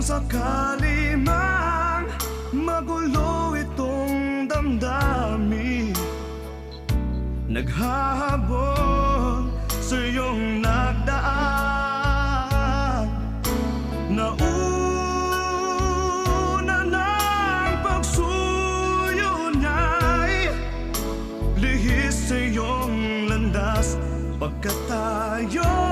sakali mang magulo itong damdamin, naghahabol sa iyong nagdaan. Nauna ng pagsuyo niya'y lihis sa iyong landas, pagkat tayo